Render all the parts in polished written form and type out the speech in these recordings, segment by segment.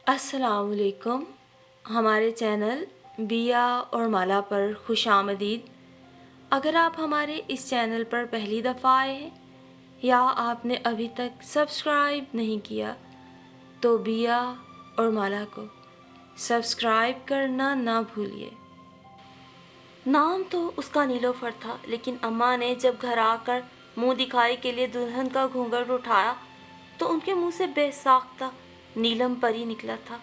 अस्सलाम वालेकुम। हमारे चैनल बिया और माला पर खुश आमदीद। अगर आप हमारे इस चैनल पर पहली दफ़ा आए हैं या आपने अभी तक सब्सक्राइब नहीं किया तो बिया और माला को सब्सक्राइब करना ना भूलिए। नाम तो उसका नीलोफर था, लेकिन अम्मा ने जब घर आकर मुंह दिखाई के लिए दुल्हन का घूंघट उठाया तो उनके मुंह से बेसाख्ता नीलम परी निकला था।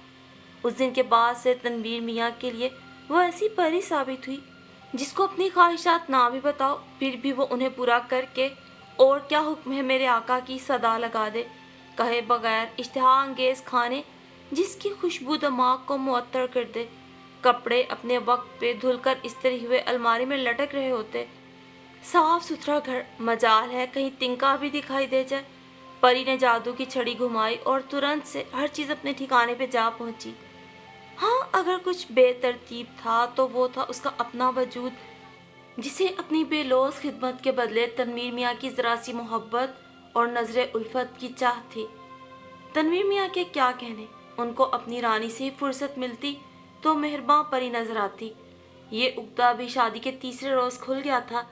उस दिन के बाद से तनवीर मियाँ के लिए वो ऐसी परी साबित हुई जिसको अपनी ख्वाहिशात ना भी बताओ फिर भी वो उन्हें पूरा करके और क्या हुक्म है मेरे आका की सदा लगा दे, कहे बगैर इश्तिहा अंगेज खाने जिसकी खुशबू दिमाग को मुअत्तर कर दे। कपड़े अपने वक्त पे धुलकर इस्त्री हुए अलमारी में लटक रहे होते। साफ सुथरा घर, मजाल है कहीं तिनका भी दिखाई दे जाए। परी ने जादू की छड़ी घुमाई और तुरंत से हर चीज अपने ठिकाने पे जा पहुंची। हाँ, अगर कुछ बेतरतीब था तो वो था उसका अपना वजूद, जिसे अपनी बेलौस खिदमत के बदले तनवीर मियाँ की जरा सी मोहब्बत और नजर उल्फत की चाह थी। तनवीर मियाँ के क्या कहने, उनको अपनी रानी से ही फुर्सत मिलती तो मेहरबान परी नजर आती। ये उगता भी शादी के तीसरे रोज खुल गया था।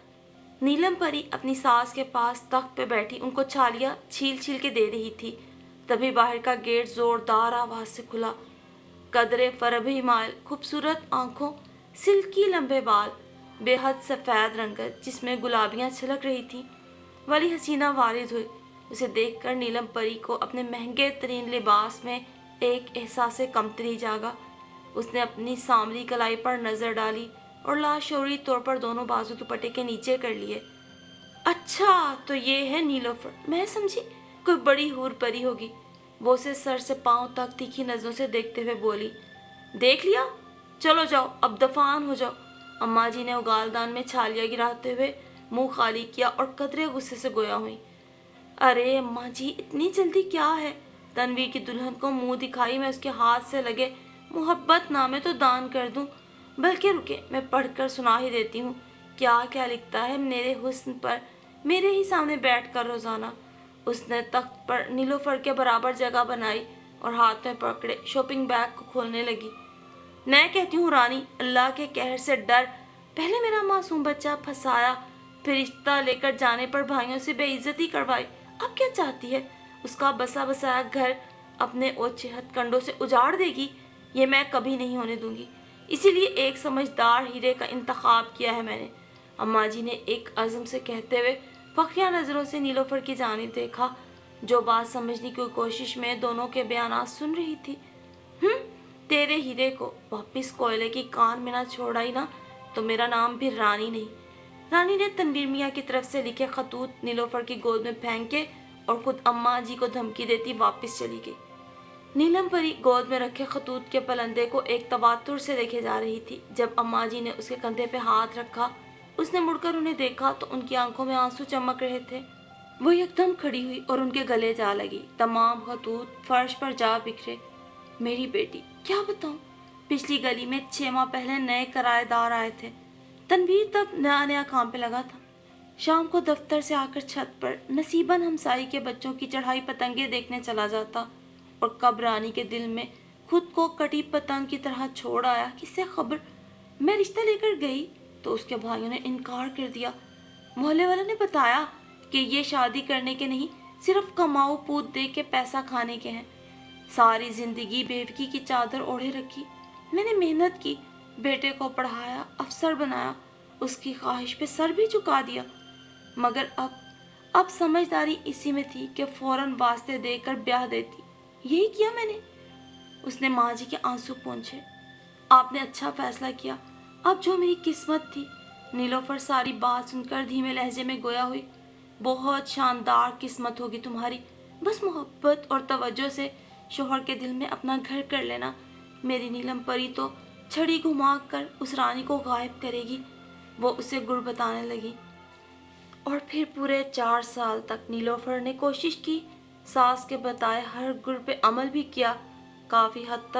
नीलम परी अपनी सास के पास तख्त पे बैठी उनको छालियाँ छील छील के दे रही थी। तभी बाहर का गेट जोरदार आवाज से खुला। कदरे फरबी माल, खूबसूरत आंखों, सिल्की लंबे बाल, बेहद सफ़ेद रंगत जिसमें गुलाबियाँ छलक रही थी वाली हसीना वारिद हुई। उसे देखकर नीलम परी को अपने महंगे तरीन लिबास में एक एहसास कमतरी जागा। उसने अपनी सांवली कलाई पर नजर डाली और लाशौरी तौर पर दोनों बाजू दुपट्टे के नीचे कर लिए। अच्छा, तो ये है नीलोफर, मैं समझी कोई बड़ी हूर परी होगी। वो उसे सर से पांव तक तीखी नजरों से देखते हुए बोली। देख लिया, चलो जाओ अब दफान हो जाओ। अम्मा जी ने उगालदान में छालियाँ गिराते हुए मुंह खाली किया और कदरे गुस्से से गोया हुई। अरे अम्मा जी, इतनी जल्दी क्या है? तनवीर की दुल्हन को मुंह दिखाई मैं उसके हाथ से लगे मोहब्बत नामे तो दान कर दूं। बल्कि रुके, मैं पढ़कर सुना ही देती हूँ क्या क्या लिखता है मेरे हुस्न पर मेरे ही सामने बैठ कर रोजाना। उसने तख्त पर नीलोफर के बराबर जगह बनाई और हाथ में पकड़े शॉपिंग बैग को खोलने लगी। मैं कहती हूँ रानी, अल्लाह के कहर से डर। पहले मेरा मासूम बच्चा फंसाया, फिर रिश्ता लेकर जाने पर भाइयों से बेइज्जती करवाई। अब क्या चाहती है? उसका बसा बसाया घर अपने ओछे हथकंडों से उजाड़ देगी? ये मैं कभी नहीं होने दूंगी। इसीलिए एक समझदार हीरे का इंतखाब किया है मैंने। अम्मा जी ने एक अज़म से कहते हुए फखिया नज़रों से नीलोफर की जानिब देखा, जो बात समझने की कोशिश में दोनों के बयानात सुन रही थी। तेरे हीरे को वापिस कोयले की कान में ना छोड़ाई ना तो मेरा नाम भी रानी नहीं। रानी ने तनवीर मियाँ की तरफ से लिखे खतूत नीलोफर की गोद में फेंके और खुद अम्मा जी को धमकी देती वापस चली गई। नीलम परी गोद में रखे खतूत के पलंदे को एक तवातुर से देखे जा रही थी। जब अम्मा जी ने उसके कंधे पे हाथ रखा, उसने मुड़कर उन्हें देखा तो उनकी आंखों में आंसू चमक रहे थे। वो एकदम खड़ी हुई और उनके गले जा लगी। तमाम खतूत फर्श पर जा बिखरे। मेरी बेटी, क्या बताऊं, पिछली गली में 6 माह पहले नए किराएदार आए थे। तनवीर तब नया नया काम पे लगा था। शाम को दफ्तर से आकर छत पर नसीबन हमसाई के बच्चों की चढ़ाई पतंगे देखने चला जाता और कब रानी के दिल में खुद को कटी पतंग की तरह छोड़ आया किससे खबर। मैं रिश्ता लेकर गई तो उसके भाइयों ने इनकार कर दिया। मोहल्ले वालों ने बताया कि ये शादी करने के नहीं, सिर्फ कमाऊ पूत दे के पैसा खाने के हैं। सारी जिंदगी बेवकी की चादर ओढ़े रखी। मैंने मेहनत की, बेटे को पढ़ाया, अफसर बनाया, उसकी ख्वाहिश पे सर भी झुका दिया। मगर अब समझदारी इसी में थी कि फौरन वास्ते देकर ब्याह देती। यही किया मैंने। उसने माँ जी के आंसू पोंछे। आपने अच्छा फैसला किया। अब जो मेरी किस्मत थी। नीलोफर सारी बात सुनकर धीमे लहजे में गोया हुई। बहुत शानदार किस्मत होगी तुम्हारी। बस मोहब्बत और तवज्जो से शोहर के दिल में अपना घर कर लेना। मेरी नीलम परी तो छड़ी घुमा कर उस रानी को गायब करेगी। वो उसे गुड़ बताने लगी। और फिर पूरे 4 साल तक नीलोफर ने कोशिश की, सास के बताए हर गुर पे अमल भी किया। काफ़ी हद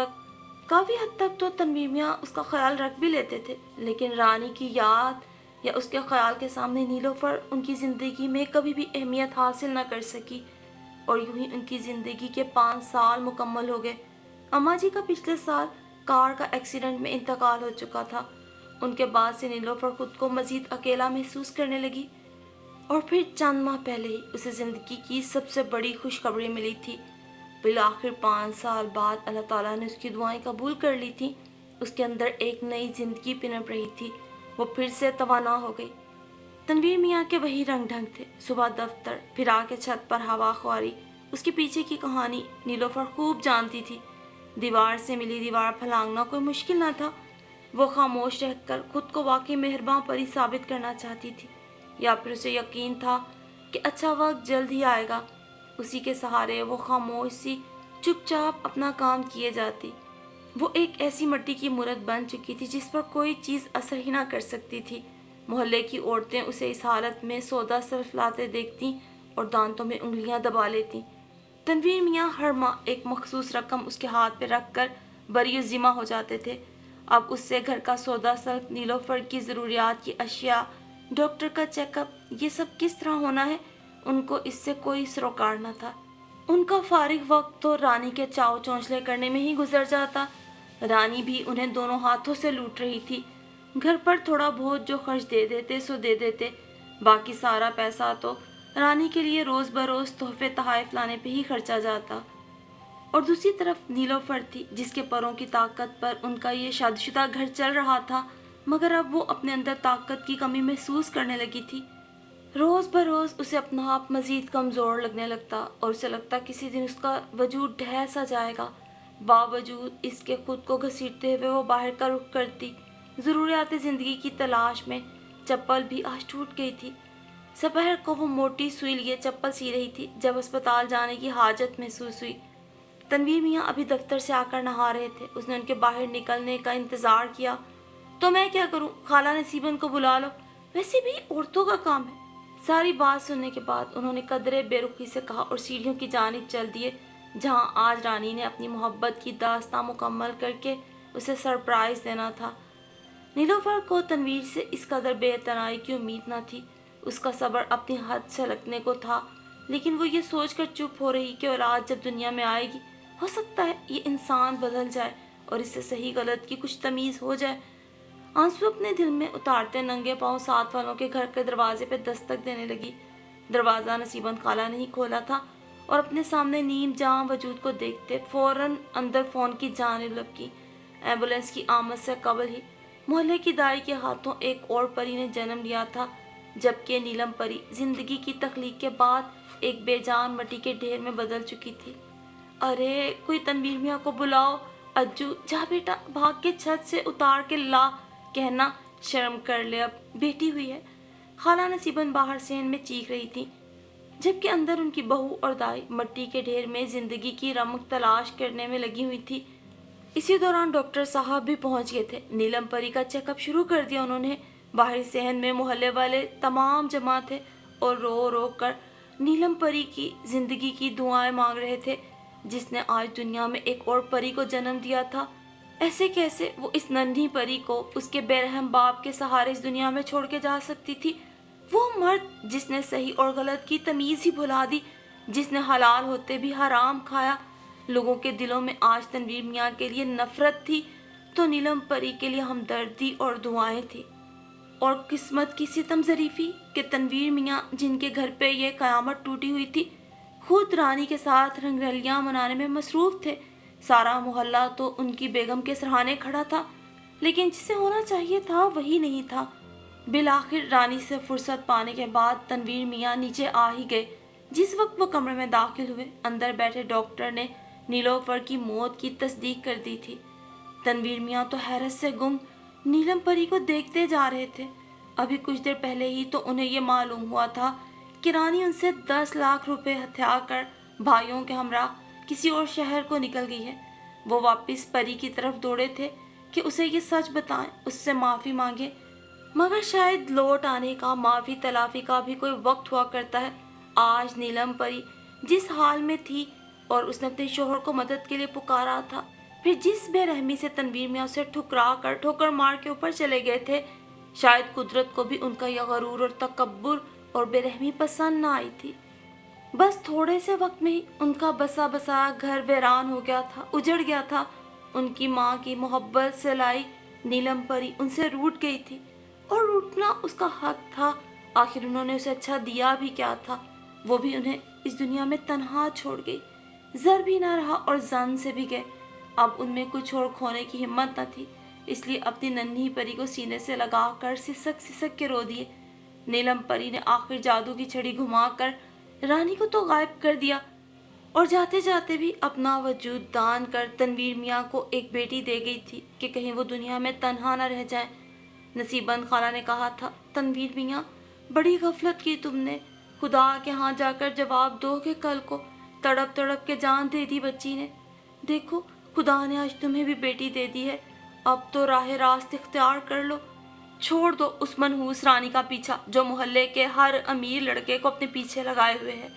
तक तो तनवीर मियाँ उसका ख्याल रख भी लेते थे, लेकिन रानी की याद या उसके ख्याल के सामने नीलोफर उनकी ज़िंदगी में कभी भी अहमियत हासिल न कर सकी। और यूं ही उनकी ज़िंदगी के 5 साल मुकम्मल हो गए। अम्मा जी का पिछले साल कार का एक्सीडेंट में इंतकाल हो चुका था। उनके बाद से नीलोफर खुद को मजीद अकेला महसूस करने लगी और फिर चंद माह पहले ही उसे ज़िंदगी की सबसे बड़ी खुशखबरी मिली थी। बिल आखिर 5 साल बाद अल्लाह ताला ने उसकी दुआएं कबूल कर ली थी। उसके अंदर एक नई जिंदगी पनप रही थी। वो फिर से तवाना हो गई। तनवीर मियाँ के वही रंग ढंग थे। सुबह दफ्तर, फिर आके छत पर हवा खुआरी। उसके पीछे की कहानी नीलोफर खूब जानती थी। दीवार से मिली दीवार फलांगना कोई मुश्किल न था। वो खामोश रहकर खुद को वाकई मेहरबान परी साबित करना चाहती थी, या फिर उसे यकीन था कि अच्छा वक्त जल्द ही आएगा। उसी के सहारे वो खामोश सी चुपचाप अपना काम किए जाती। वो एक ऐसी मिट्टी की मूरत बन चुकी थी जिस पर कोई चीज़ असर ही ना कर सकती थी। मोहल्ले की औरतें उसे इस हालत में सौदा सर्फ लाते देखती और दांतों में उंगलियां दबा लेती। तनवीर मियाँ हर माह एक मखसूस रकम उसके हाथ पे रख कर बरी ज़िम्मा हो जाते थे। अब उससे घर का सौदा सर्फ, नीलोफर की ज़रूरियात की अशिया, डॉक्टर का चेकअप, ये सब किस तरह होना है, उनको इससे कोई सरोकार न था। उनका फारिग वक्त तो रानी के चाव चौंचले करने में ही गुजर जाता। रानी भी उन्हें दोनों हाथों से लूट रही थी। घर पर थोड़ा बहुत जो खर्च दे देते सो दे देते, बाकी सारा पैसा तो रानी के लिए रोज़ बरोज़ तोहफे तहाइफ लाने पे ही खर्चा जाता। और दूसरी तरफ नीलोफर थी, जिसके परों की ताकत पर उनका ये शादीशुदा घर चल रहा था, मगर अब वो अपने अंदर ताकत की कमी महसूस करने लगी थी। रोज़ बरोज़ उसे अपना आप मज़ीद कमज़ोर लगने लगता और उसे लगता किसी दिन उसका वजूद ढह सा जाएगा। बावजूद इसके खुद को घसीटते हुए वो बाहर का रुख करती। ज़रूरियात ज़िंदगी की तलाश में चप्पल भी आज टूट गई थी। दोपहर को वो मोटी सुई लिए चप्पल सी रही थी जब अस्पताल जाने की हाजत महसूस हुई। तनवीर मियाँ अभी दफ्तर से आकर नहा रहे थे। उसने उनके बाहर निकलने का इंतज़ार किया। तो मैं क्या करूँ, खाला नसीबन को बुला लो, वैसे भी औरतों का काम है। सारी बात सुनने के बाद उन्होंने कदरे बेरुखी से कहा और सीढ़ियों की जानिब चल दिए, जहाँ आज रानी ने अपनी मोहब्बत की दास्तां मुकम्मल करके उसे सरप्राइज़ देना था। नीलोफर को तनवीर से इस कदर बेतनाई की उम्मीद न थी। उसका सब्र अपनी हद छलकने को था, लेकिन वो ये सोचकर चुप हो रही कि औलाद जब दुनिया में आएगी, हो सकता है ये इंसान बदल जाए और इससे सही गलत की कुछ तमीज़ हो जाए। आंसू अपने दिल में उतारते नंगे पांव साथ वालों के घर के दरवाजे पे दस्तक देने लगी। दरवाज़ा नसीबन खाला ने ही खोला था और अपने सामने नीम जां वजूद को देखते फौरन अंदर फ़ोन की जानिब लपकी। एम्बुलेंस की आमद से कबल ही मोहल्ले की दाई के हाथों एक और परी ने जन्म लिया था, जबकि नीलम परी जिंदगी की तख्लीक के बाद एक बेजान मिट्टी के ढेर में बदल चुकी थी। अरे कोई तनवीर मियाँ को बुलाओ, अज्जू जा बेटा, भाग के छत से उतार के ला, कहना शर्म कर ले, अब बेटी हुई है। खाला नसीबन बाहर सहन में चीख रही थी, जबकि अंदर उनकी बहू और दाई मिट्टी के ढेर में जिंदगी की रमक तलाश करने में लगी हुई थी। इसी दौरान डॉक्टर साहब भी पहुंच गए थे। नीलम परी का चेकअप शुरू कर दिया उन्होंने। बाहर सहन में मोहल्ले वाले तमाम जमा थे और रो रो कर नीलम परी की जिंदगी की दुआएं मांग रहे थे, जिसने आज दुनिया में एक और परी को जन्म दिया था। ऐसे कैसे वो इस नन्ही परी को उसके बेरहम बाप के सहारे इस दुनिया में छोड़ के जा सकती थी? वो मर्द जिसने सही और गलत की तमीज़ ही भुला दी, जिसने हलाल होते भी हराम खाया। लोगों के दिलों में आज तनवीर मियाँ के लिए नफरत थी तो नीलम परी के लिए हमदर्दी और दुआएं थी। और किस्मत की सितम ज़रीफ़ी कि तनवीर मियाँ जिनके घर पे ये क़यामत टूटी हुई थी, खुद रानी के साथ रंगरलियाँ मनाने में मसरूफ़ थे। सारा मोहल्ला तो उनकी बेगम के सराहने खड़ा था, लेकिन जिसे होना चाहिए था वही नहीं था। बिल आखिर रानी से फुर्सत पाने के बाद तनवीर मियाँ नीचे आ ही गए। जिस वक्त वो कमरे में दाखिल हुए, अंदर बैठे डॉक्टर ने नीलोफर की मौत की तस्दीक कर दी थी। तनवीर मियाँ तो हैरत से गुम नीलम परी को देखते जा रहे थे। अभी कुछ देर पहले ही तो उन्हें ये मालूम हुआ था कि रानी उनसे 10 लाख रुपए हथिया कर भाइयों के हमरा किसी और शहर को निकल गई है। वो वापस परी की तरफ दौड़े थे कि उसे ये सच बताएं, उससे माफ़ी मांगे, मगर शायद लौट आने का, माफ़ी तलाफ़ी का भी कोई वक्त हुआ करता है। आज नीलम परी जिस हाल में थी और उसने अपने शोहर को मदद के लिए पुकारा था, फिर जिस बेरहमी से तनवीर मियाँ उसे ठुकरा कर ठोकर मार के ऊपर चले गए थे, शायद कुदरत को भी उनका यह गरूर और तकब्बुर और बेरहमी पसंद ना आई थी। بس تھوڑے سے وقت میں ہی ان کا بسا بسا گھر ویران ہو گیا تھا، اجڑ گیا تھا۔ ان کی ماں کی محبت سے لائی نیلم پری ان سے روٹھ گئی تھی، اور روٹنا اس کا حق تھا۔ آخر انہوں نے اسے اچھا دیا بھی کیا تھا؟ وہ بھی انہیں اس دنیا میں تنہا چھوڑ گئی۔ زر بھی نہ رہا اور زن سے بھی گئے۔ اب ان میں کچھ اور کھونے کی ہمت نہ تھی، اس لیے اپنی ننھی پری کو سینے سے لگا کر سسک سسک کے رو دیے۔ نیلم پری نے آخر جادو کی چھڑی گھما کر رانی کو تو غائب کر دیا، اور جاتے جاتے بھی اپنا وجود دان کر تنویر میاں کو ایک بیٹی دے گئی تھی کہ کہیں وہ دنیا میں تنہا نہ رہ جائیں۔ نصیبند خالہ نے کہا تھا، تنویر میاں بڑی غفلت کی تم نے، خدا کے ہاں جا کر جواب دو کہ کل کو۔ تڑپ تڑپ کے جان دے دی بچی نے۔ دیکھو خدا نے آج تمہیں بھی بیٹی دے دی ہے، اب تو راہ راست اختیار کر لو۔ چھوڑ دو اس منحوس رانی کا پیچھا جو محلے کے ہر امیر لڑکے کو اپنے پیچھے لگائے ہوئے ہے۔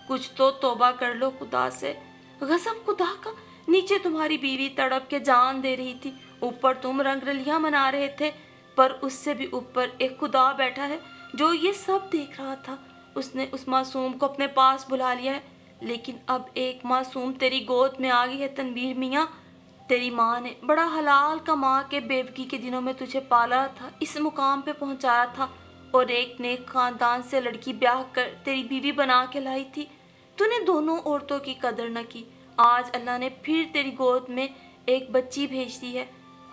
کچھ تو توبہ کر لو خدا سے۔ غضب خدا کا! نیچے تمہاری بیوی تڑپ کے جان دے رہی تھی، اوپر تم رنگ رلیاں منا رہے تھے، پر اس سے بھی اوپر ایک خدا بیٹھا ہے جو یہ سب دیکھ رہا تھا۔ اس نے اس معصوم کو اپنے پاس بلا لیا ہے، لیکن اب ایک معصوم تیری گود میں آ گئی ہے تنویر میاں۔ تیری ماں نے بڑا حلال کما کے بیوگی کے دنوں میں تجھے پالا تھا، اس مقام پہ پہنچایا تھا، اور ایک نیک خاندان سے لڑکی بیاہ کر تیری بیوی بنا کے لائی تھی۔ تو نے دونوں عورتوں کی قدر نہ کی۔ آج اللہ نے پھر تیری گود میں ایک بچی بھیج دی ہے۔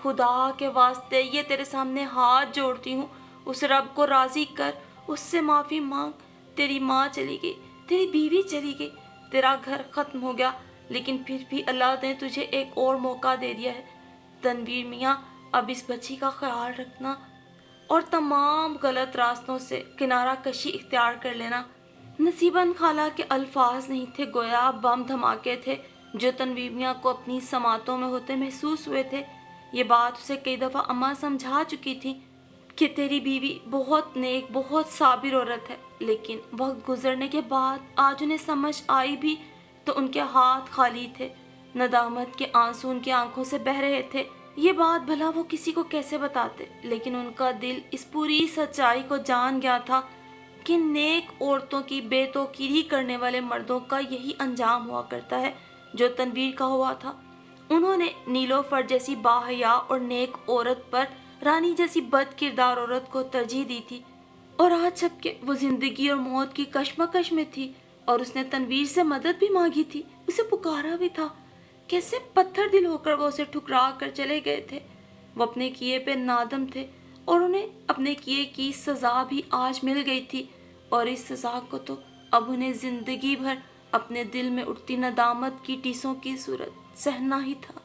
خدا کے واسطے یہ تیرے سامنے ہاتھ جوڑتی ہوں، اس رب کو راضی کر، اس سے معافی مانگ۔ تیری ماں چلی گئی، تیری بیوی چلی گئی، تیرا گھر ختم ہو گیا، لیکن پھر بھی اللہ نے تجھے ایک اور موقع دے دیا ہے۔ تنویر میاں اب اس بچی کا خیال رکھنا اور تمام غلط راستوں سے کنارہ کشی اختیار کر لینا۔ نصیبند خالہ کے الفاظ نہیں تھے، گویا بم دھماکے تھے جو تنویر میاں کو اپنی سماعتوں میں ہوتے محسوس ہوئے تھے۔ یہ بات اسے کئی دفعہ اماں سمجھا چکی تھی کہ تیری بیوی بہت نیک، بہت صابر عورت ہے، لیکن وقت گزرنے کے بعد آج انہیں سمجھ آئی بھی تو ان کے ہاتھ خالی تھے، ندامت کے آنسو ان کی آنکھوں سے بہہ رہے تھے۔ یہ بات بھلا وہ کسی کو کیسے بتاتے، لیکن ان کا دل اس پوری سچائی کو جان گیا تھا کہ نیک عورتوں کی بے توقیری کرنے والے مردوں کا یہی انجام ہوا کرتا ہے جو تنویر کا ہوا تھا۔ انہوں نے نیلوفر جیسی باحیا اور نیک عورت پر رانی جیسی بد کردار عورت کو ترجیح دی تھی، اور آج جب کہ وہ زندگی اور موت کی کشمکش میں تھی اور اس نے تنویر سے مدد بھی مانگی تھی، اسے پکارا بھی تھا، کیسے پتھر دل ہو کر وہ اسے ٹھکرا کر چلے گئے تھے۔ وہ اپنے کیے پہ نادم تھے، اور انہیں اپنے کیے کی سزا بھی آج مل گئی تھی، اور اس سزا کو تو اب انہیں زندگی بھر اپنے دل میں اٹھتی ندامت کی ٹیسوں کی صورت سہنا ہی تھا۔